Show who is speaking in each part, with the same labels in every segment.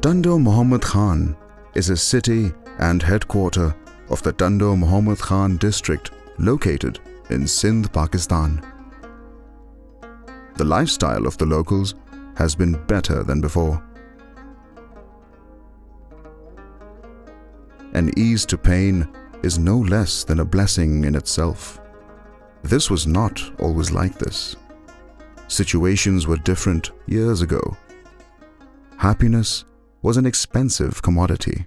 Speaker 1: Dando Muhammad Khan is a city and headquarter of the Dando Muhammad Khan district located in Sindh, Pakistan. The lifestyle of the locals has been better than before. An ease to pain is no less than a blessing in itself. This was not always like this. Situations were different years ago. Happiness was an expensive commodity.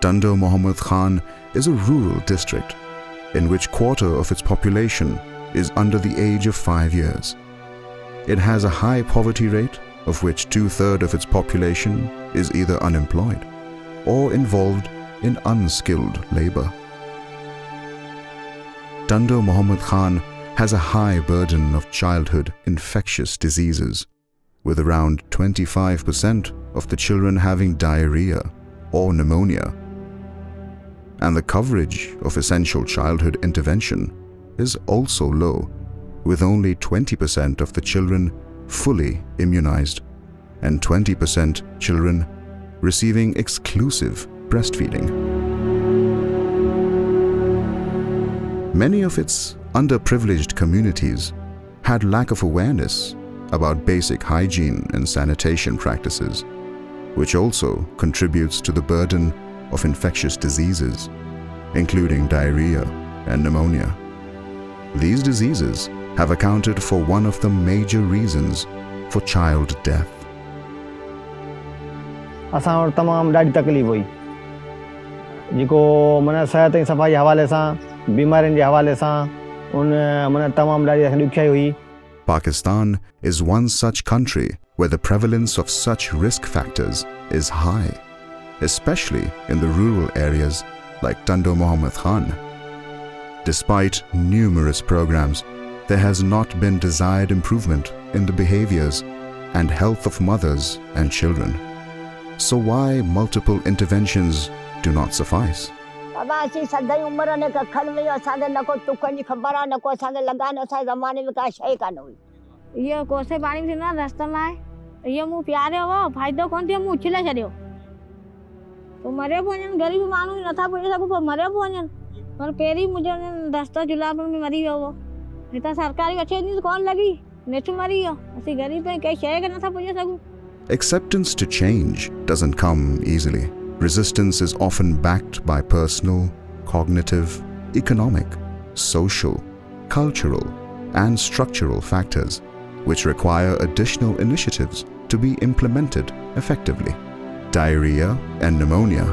Speaker 1: Dando Muhammad Khan is a rural district in which quarter of its population is under the age of 5 years. It has a high poverty rate, of which 2/3 of its population is either unemployed or involved in unskilled labor. Dando Muhammad Khan has a high burden of childhood infectious diseases, with around 25% of the children having diarrhea or pneumonia. And the coverage of essential childhood intervention is also low, with only 20% of the children fully immunized and 20% children receiving exclusive breastfeeding. Many of its underprivileged communities had lack of awareness about basic hygiene and sanitation practices, which also contributes to the burden of infectious diseases, including diarrhea and pneumonia. These diseases have accounted for one of the major reasons for child death.
Speaker 2: असां वटि तमामु ॾाढी तकलीफ़ हुई, जेको माना सिहत ऐं सफ़ाई हवाले सां, बीमारियुनि जे हवाले सां उन माना तमामु ॾाढी ॾुखियाई हुई.
Speaker 1: Pakistan is one such country where the prevalence of such risk factors is high, especially in the rural areas like Dando Muhammad Khan. Despite numerous programs, there has not been desired improvement in the behaviors and health of mothers and children. So why multiple interventions do not suffice?
Speaker 3: ये कोसे पानी में ना रास्ता में ये मुँह प्यारे हो फायदा कौन थी मुँह उछले चलियो तो मरे भोजन गरीब मानू न था पूछे सकूँ पर मरे भोजन पर पेरी मुझे रास्ता जुलापुर में मरी हो वो इतना सरकारी अच्छे नहीं कौन लगी नेचु मरी हो ऐसी गरीब पे कई शय का न था पूछे सकूँ.
Speaker 1: Acceptance to change doesn't come easily. Resistance is often backed by personal, cognitive, economic, social, cultural, and structural factors, which require additional initiatives to be implemented effectively. Diarrhea and pneumonia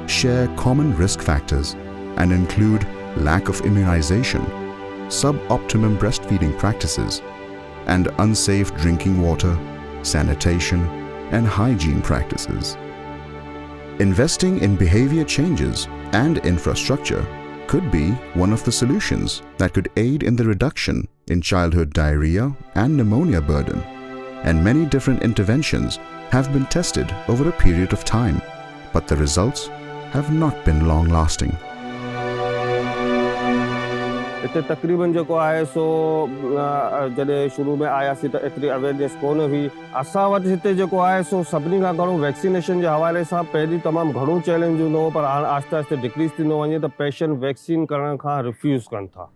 Speaker 1: share common risk factors and include lack of immunization, suboptimum breastfeeding practices, and unsafe drinking water, sanitation, and hygiene practices. Investing in behavior changes and infrastructure could be one of the solutions that could aid in the reduction in childhood diarrhea and pneumonia burden, and many different interventions have been tested over a period of time, but the results have not been long-lasting.
Speaker 4: इतने तकरीबन जो आहे सो जॾहिं शुरू में आयासीं त एतिरी awareness कोन हुई. असां वटि हिते जेको आहे सो सभिनी खां घणो वैक्सीनेशन जे हवाले सां पहिरीं तमामु घणो चैलेंज हूंदो हो, पर हाणे आहिस्ते आहिस्ते डिक्रीज़ थींदो वञे त पेशेंट वैक्सीन करण खां रिफ्यूज़ कनि था.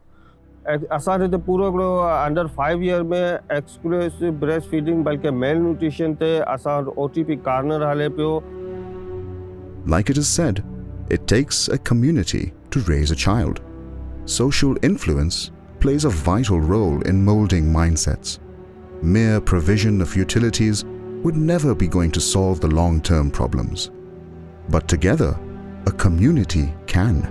Speaker 4: असां हिते पूरो हिकिड़ो अंडर 5 ईयर में एक्सक्लूसिव ब्रेस्ट फीडिंग बल्कि मेल न्यूट्रिशन ते असां OTP कार्नर हले पियो.
Speaker 1: Like it is said, it takes a community to raise a child. Social influence plays a vital role in molding mindsets. Mere provision of utilities would never be going to solve the long-term problems. But together, a community can.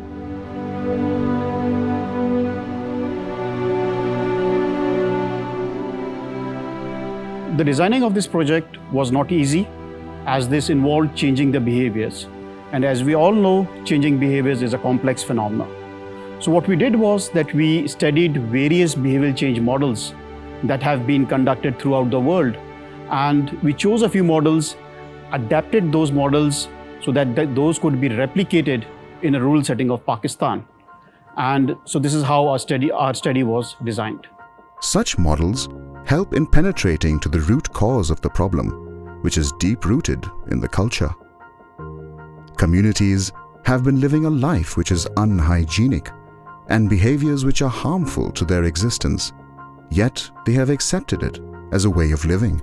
Speaker 5: The designing of this project was not easy, as this involved changing the behaviors. And as we all know, changing behaviors is a complex phenomenon. So what we did was that we studied various behavioral change models that have been conducted throughout the world, and we chose a few models, adapted those models so that those could be replicated in a rural setting of Pakistan. And so this is how our study was designed.
Speaker 1: Such models help in penetrating to the root cause of the problem, which is deep-rooted in the culture. Communities have been living a life which is unhygienic and behaviors which are harmful to their existence, yet they have accepted it as a way of living.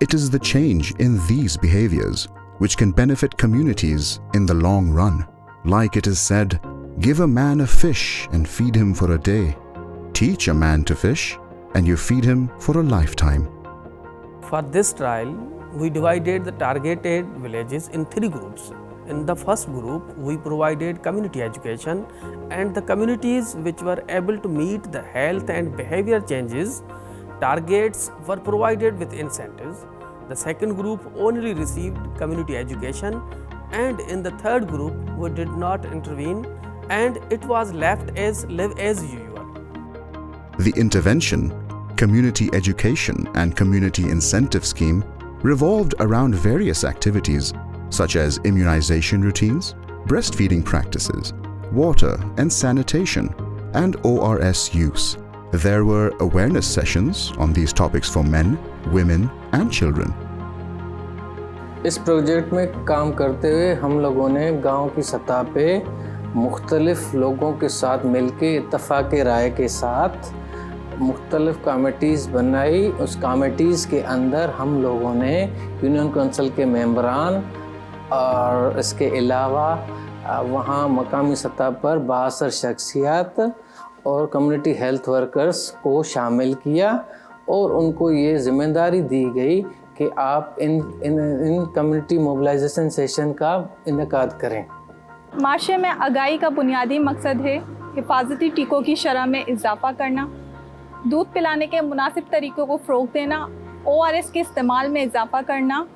Speaker 1: It is the change in these behaviors which can benefit communities in the long run. Like it is said, give a man a fish and feed him for a day. Teach a man to fish and you feed him for a lifetime.
Speaker 6: For this trial, we divided the targeted villages in 3 groups. In the first group, we provided community education, and the communities which were able to meet the health and behavior changes targets were provided with incentives. The second group only received community education, and in the third group, we did not intervene, and it was left as live as usual.
Speaker 1: The intervention, community education and community incentive scheme revolved around various activities such as immunization routines, breastfeeding practices, water and sanitation, and ORS use. There were awareness sessions on these topics for men, women and children.
Speaker 7: इस project में काम करते हुए हम लोगों ने गांव की सतह पे मुख्तलिफ लोगों के साथ मिलके इत्तफाक राय के साथ मुख्तलिफ कमेटीज़ बनाई। उस कमेटीज़ के अंदर हम लोगों ने यूनियन काउंसिल के मेंबरान और इसके अलावा वहाँ मकामी सतह पर बासर शख्सियात और कम्युनिटी हेल्थ वर्कर्स को शामिल किया और उनको ये ज़िम्मेदारी दी गई कि आप इन कम्युनिटी मोबिलाइजेशन सेशन का इनेकाद करें।
Speaker 8: माशरे में आगाही का बुनियादी मकसद है हिफाजती टीकों की शरह में इजाफा करना, दूध पिलाने के मुनासिब तरीक़ों को फ़रोग़ देना, ORS के इस्तेमाल में इजाफा करना,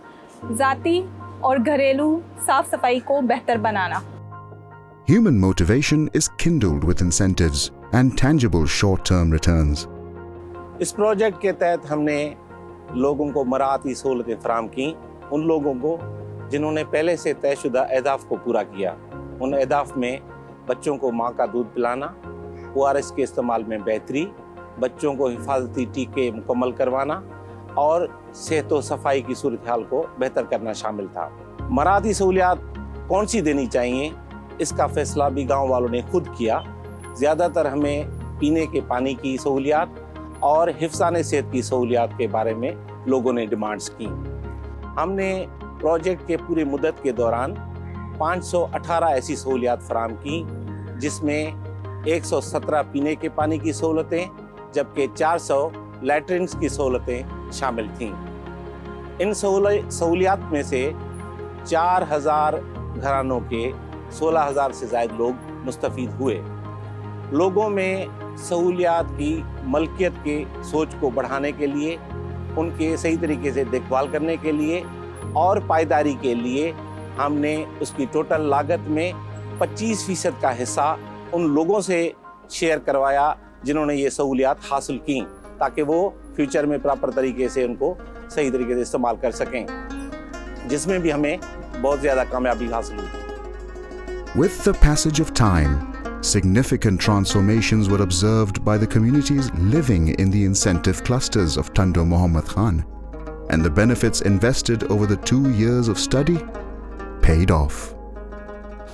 Speaker 8: ज़ाती और घरेलू साफ सफाई को बेहतर बनाना।
Speaker 1: Human motivation is kindled with incentives and tangible short-term returns.
Speaker 9: इस प्रोजेक्ट के तहत हमने लोगों को मराती सहूलतें फराहम की, उन लोगों को जिन्होंने पहले से तयशुदा अहदाफ को पूरा किया। उन अहदाफ में बच्चों को माँ का दूध पिलाना, ORS के इस्तेमाल में बेहतरी, बच्चों को हिफाजती टीके मुकम्मल करवाना और सेहत व सफाई की सूरत हाल को बेहतर करना शामिल था। मराती सहूलियात कौन सी देनी चाहिए, इसका फैसला भी गांव वालों ने खुद किया। ज़्यादातर हमें पीने के पानी की सहूलियात और हिफ्ज़ाने सेहत की सहूलियात के बारे में लोगों ने डिमांड्स की। हमने प्रोजेक्ट के पूरी मुद्दत के दौरान 518 ऐसी सहूलियात फराहम की, जिसमें 117 पीने के पानी की सहूलतें जबकि 400 लैट्रिन्स की सहूलतें शामिल थीं। इन सहूलियात में से 4000 घरानों के 16,000 से ज़ायद लोग मुस्तफ़ीद हुए। लोगों में सहूलियात की मलकियत के सोच को बढ़ाने के लिए, उनके सही तरीके से देखभाल करने के लिए और पायदारी के लिए हमने उसकी टोटल लागत में 25% का हिस्सा उन लोगों से शेयर करवाया जिन्होंने ये सहूलियात हासिल की, ताकि वो फ्यूचर में प्रॉपर तरीके से उनको सही तरीके से इस्तेमाल कर सकें, जिसमें भी हमें बहुत ज़्यादा कामयाबी हासिल हुई।
Speaker 1: With the passage of time, significant transformations were observed by the communities living in the incentive clusters of Tando Muhammad Khan, and the benefits invested over the 2 years of study paid off.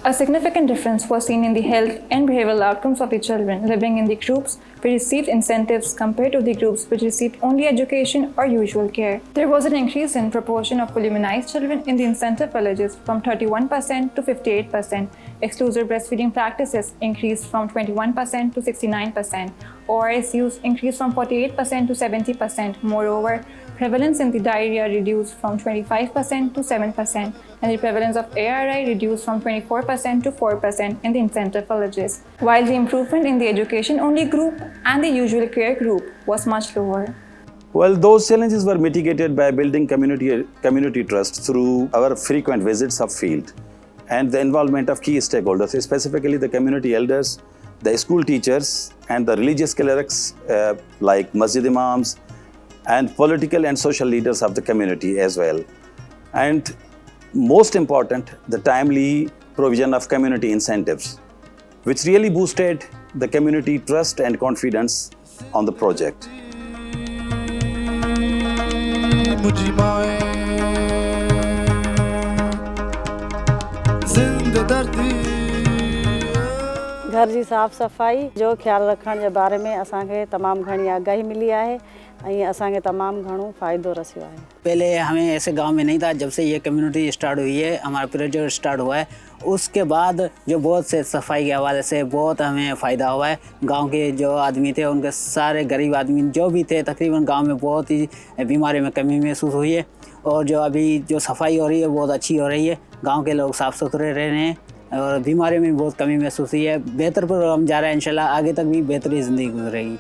Speaker 8: A significant difference was seen in the health and behavioral outcomes of the children living in the groups which received incentives compared to the groups which received only education or usual care. There was an increase in proportion of fully immunized children in the incentive villages from 31% to 58%. Exclusive breastfeeding practices increased from 21% to 69%. ORS use increased from 48% to 70%. Moreover, prevalence in the diarrhea reduced from 25% to 7%, and the prevalence of ARI reduced from 24% to 4% in the incentive villages, while the improvement in the education-only group and the usual care group was much lower.
Speaker 10: Well, those challenges were mitigated by building community trust through our frequent visits of field and the involvement of key stakeholders, specifically the community elders, the school teachers, and the religious clerics like masjid imams, and political and social leaders of the community as well. And most important, the timely provision of community incentives, which really boosted the community trust and confidence on the project.
Speaker 11: घर जी साफ़ सफ़ाई जो ख्याल रखण जे बारे में असांखे तमाम घणी आगाही मिली है और असांखे तमाम घणो फ़ायदो रसियो है।
Speaker 12: पहले हमें ऐसे गांव में नहीं था, जब से ये कम्युनिटी स्टार्ट हुई है, हमारा प्रोजेक्ट स्टार्ट हुआ है, उसके बाद जो बहुत से सफाई के हवाले से बहुत हमें फ़ायदा हुआ है। गांव के जो आदमी थे, उनके सारे गरीब आदमी जो भी थे, तकरीबन गांव में बहुत ही बीमारी में कमी महसूस हुई है। और जो अभी जो सफाई हो रही है बहुत अच्छी हो रही है, गाँव के लोग साफ़ सुथरे रह रहे हैं और बीमारी में बहुत कमी महसूस हुई है। बेहतर प्रोग्राम जा रहा है, इंशाल्लाह आगे तक भी बेहतरीन ज़िंदगी गुजरेगी।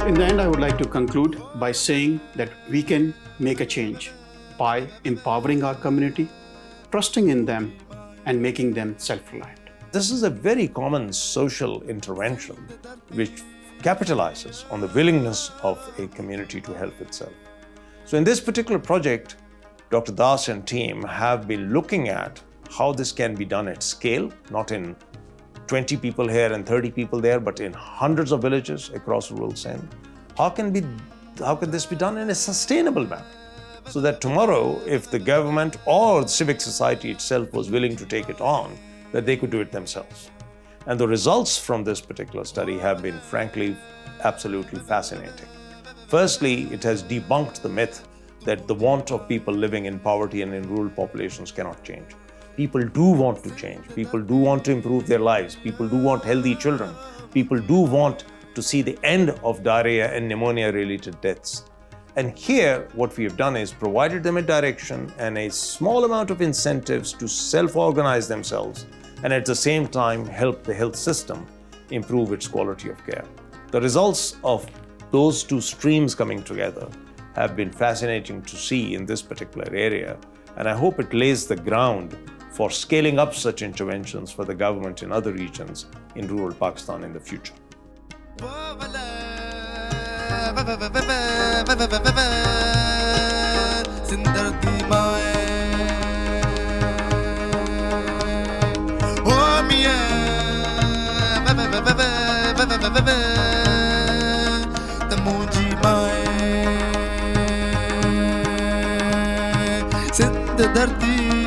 Speaker 5: In the end, I would like to conclude by saying that we can make a change by empowering our community, trusting in them, and making them self-reliant.
Speaker 13: This is a very common social intervention which capitalizes on the willingness of a community to help itself. So in this particular project, Dr. Das and team have been looking at how this can be done at scale, not in 20 people here and 30 people there, but in hundreds of villages across rural Sindh. How can this be done in a sustainable manner? So that tomorrow, if the government or civic society itself was willing to take it on, that they could do it themselves. And the results from this particular study have been, frankly, absolutely fascinating. Firstly, it has debunked the myth that the want of people living in poverty and in rural populations cannot change. People do want to change. People do want to improve their lives. People do want healthy children. People do want to see the end of diarrhea and pneumonia-related deaths. And here, what we have done is provided them a direction and a small amount of incentives to self-organize themselves, and at the same time help the health system improve its quality of care. The results of those two streams coming together have been fascinating to see in this particular area, and I hope it lays the ground for scaling up such interventions for the government in other regions in rural Pakistan in the future.
Speaker 14: धरती